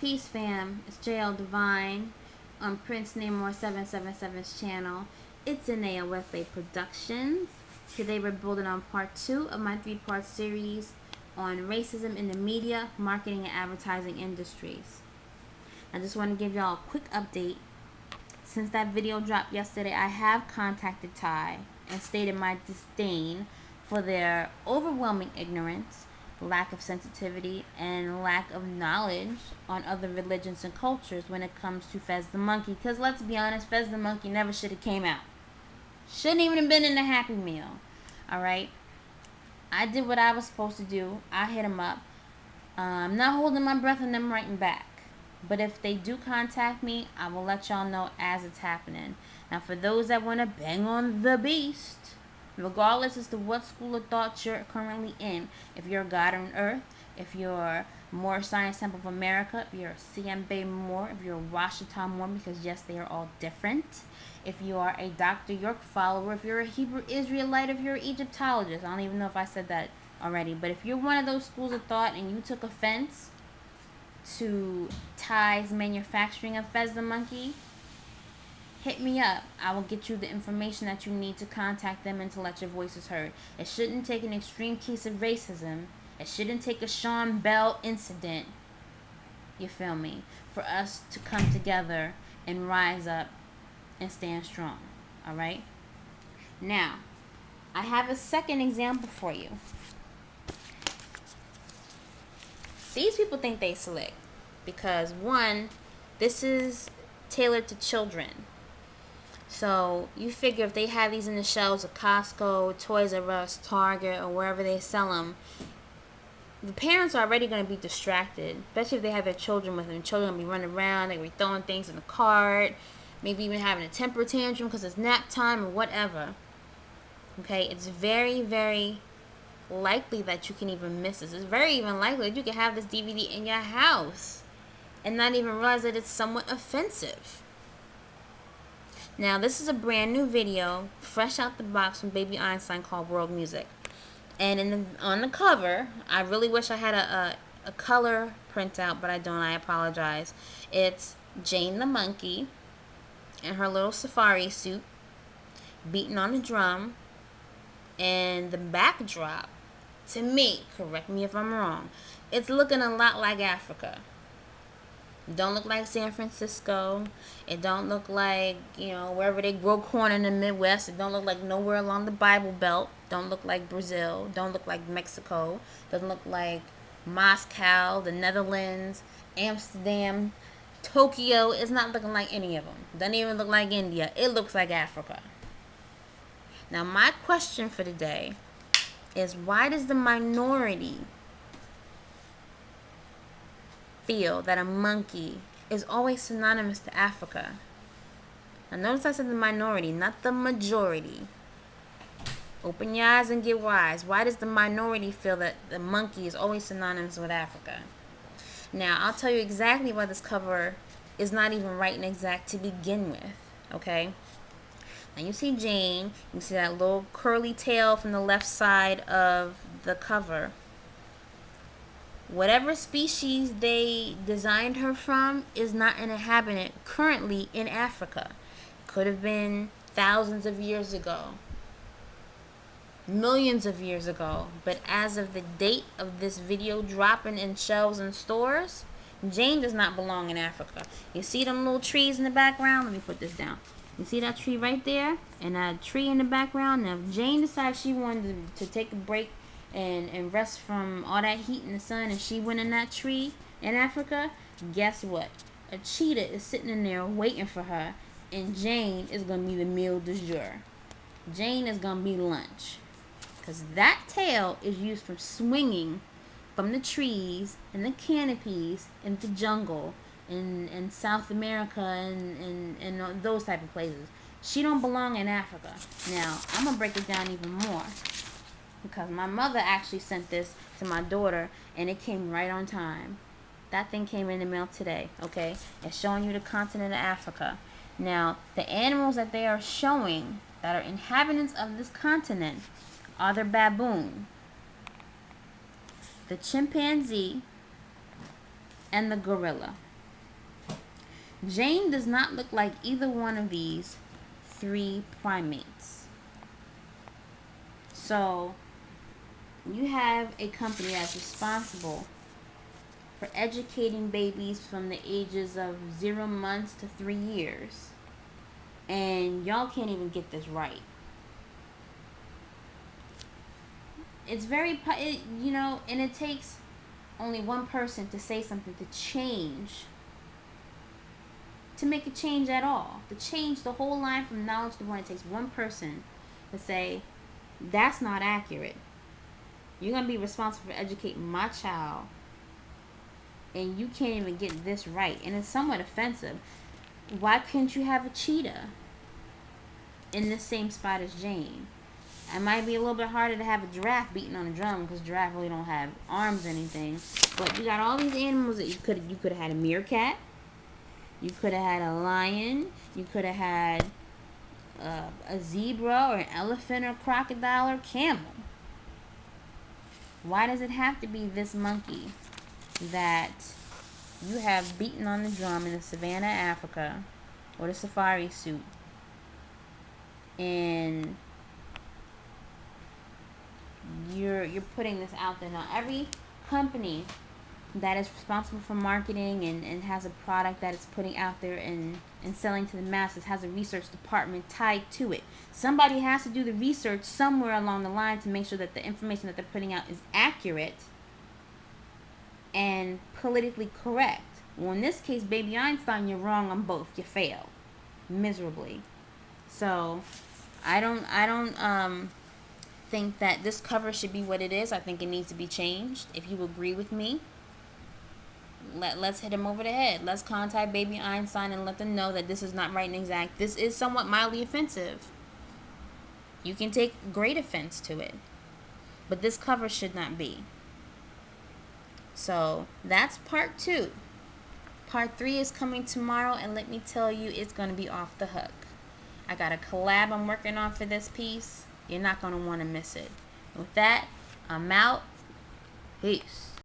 Peace fam, it's JL Divine on Prince Namor 777's channel. It's Anea Wesley Productions. Today we're building on part 2 of my 3-part series on racism in the media, marketing, and advertising industries. I just want to give y'all a quick update. Since that video dropped yesterday, I have contacted Thai and stated my disdain for their overwhelming ignorance, lack of sensitivity, and lack of knowledge on other religions and cultures when it comes to Fez the Monkey. Because let's be honest, Fez the Monkey never should have came out. Shouldn't even have been in the Happy Meal. Alright? I did what I was supposed to do. I hit them up. I'm not holding my breath and them writing back. But if they do contact me, I will let y'all know as it's happening. Now, for those that want to bang on the beast, regardless as to what school of thought you're currently in, if you're God on Earth, if you're Moore Science Temple of America, if you're CM Bay Moore, if you're Washington Moore, because yes, they are all different. If you are a Dr. York follower, if you're a Hebrew Israelite, if you're an Egyptologist, I don't even know if I said that already, but if you're one of those schools of thought and you took offense to Thai's manufacturing of Fez the Monkey, hit me up. I will get you the information that you need to contact them and to let your voices heard. It shouldn't take an extreme case of racism. It shouldn't take a Sean Bell incident, you feel me, for us to come together and rise up and stand strong. Alright? Now, I have a second example for you. These people think they slick because, one, this is tailored to children. So you figure if they have these in the shelves of Costco, Toys R Us, Target, or wherever they sell them, the parents are already going to be distracted, especially if they have their children with them. Children will be running around, they'll be throwing things in the cart, maybe even having a temper tantrum because it's nap time or whatever. Okay, it's very, very likely that you can even miss this. It's very even likely that you can have this DVD in your house and not even realize that it's somewhat offensive. Now, this is a brand new video, fresh out the box from Baby Einstein, called World Music. And on the cover, I really wish I had a color printout, but I don't. I apologize. It's Jane the monkey in her little safari suit, beating on a drum, and the backdrop, to me, correct me if I'm wrong, it's looking a lot like Africa. It don't look like San Francisco. It don't look like, wherever they grow corn in the Midwest. It don't look like nowhere along the Bible Belt. Don't look like Brazil. Don't look like Mexico. Doesn't look like Moscow, the Netherlands, Amsterdam, Tokyo. It's not looking like any of them. Doesn't even look like India. It looks like Africa. Now, my question for today is, why does the minority feel that a monkey is always synonymous to Africa? Now, notice I said the minority, not the majority. Open your eyes and get wise. Why does the minority feel that the monkey is always synonymous with Africa? Now, I'll tell you exactly why this cover is not even right and exact to begin with, okay? Now, you see Jane. You see that little curly tail from the left side of the cover. Whatever species they designed her from is not an inhabitant currently in Africa. Could have been thousands of years ago, millions of years ago. But as of the date of this video dropping in shelves and stores, Jane does not belong in Africa. You see them little trees in the background? Let me put this down. You see that tree right there? And that tree in the background? Now, if Jane decides she wanted to take a break and rest from all that heat in the sun, and she went in that tree in Africa, guess what? A cheetah is sitting in there waiting for her, and Jane is going to be the meal du jour. Jane is going to be lunch. Because that tail is used for swinging from the trees and the canopies in the jungle in South America and those type of places. She don't belong in Africa. Now, I'm going to break it down even more, because my mother actually sent this to my daughter, and it came right on time. That thing came in the mail today, okay? It's showing you the continent of Africa. Now, the animals that they are showing that are inhabitants of this continent are the baboon, the chimpanzee, and the gorilla. Jane does not look like either one of these 3 primates. So you have a company that's responsible for educating babies from the ages of 0 months to 3 years. And y'all can't even get this right. It's very, and it takes only one person to say something to make a change at all. To change the whole line from knowledge to one, it takes one person to say, that's not accurate. You're going to be responsible for educating my child, and you can't even get this right. And it's somewhat offensive. Why couldn't you have a cheetah in the same spot as Jane? It might be a little bit harder to have a giraffe beating on a drum, because giraffe really don't have arms or anything. But you got all these animals that you could have had a meerkat. You could have had a lion. You could have had a zebra or an elephant or crocodile or camel. Why does it have to be this monkey that you have beaten on the drum in the savannah, Africa, or the safari suit, and you're putting this out there? Now, every company that is responsible for marketing and has a product that it's putting out there and selling to the masses has a research department tied to it. Somebody has to do the research somewhere along the line to make sure that the information that they're putting out is accurate and politically correct. Well, in this case, Baby Einstein, you're wrong on both. You failed miserably. So I don't think that this cover should be what it is. I think it needs to be changed. If you agree with me, let's hit him over the head. Let's contact Baby Einstein and let them know that this is not right and exact. This is somewhat mildly offensive. You can take great offense to it, but this cover should not be. So that's part 2. Part 3 is coming tomorrow, and let me tell you, it's going to be off the hook. I got a collab I'm working on for this piece. You're not going to want to miss it. With that, I'm out. Peace.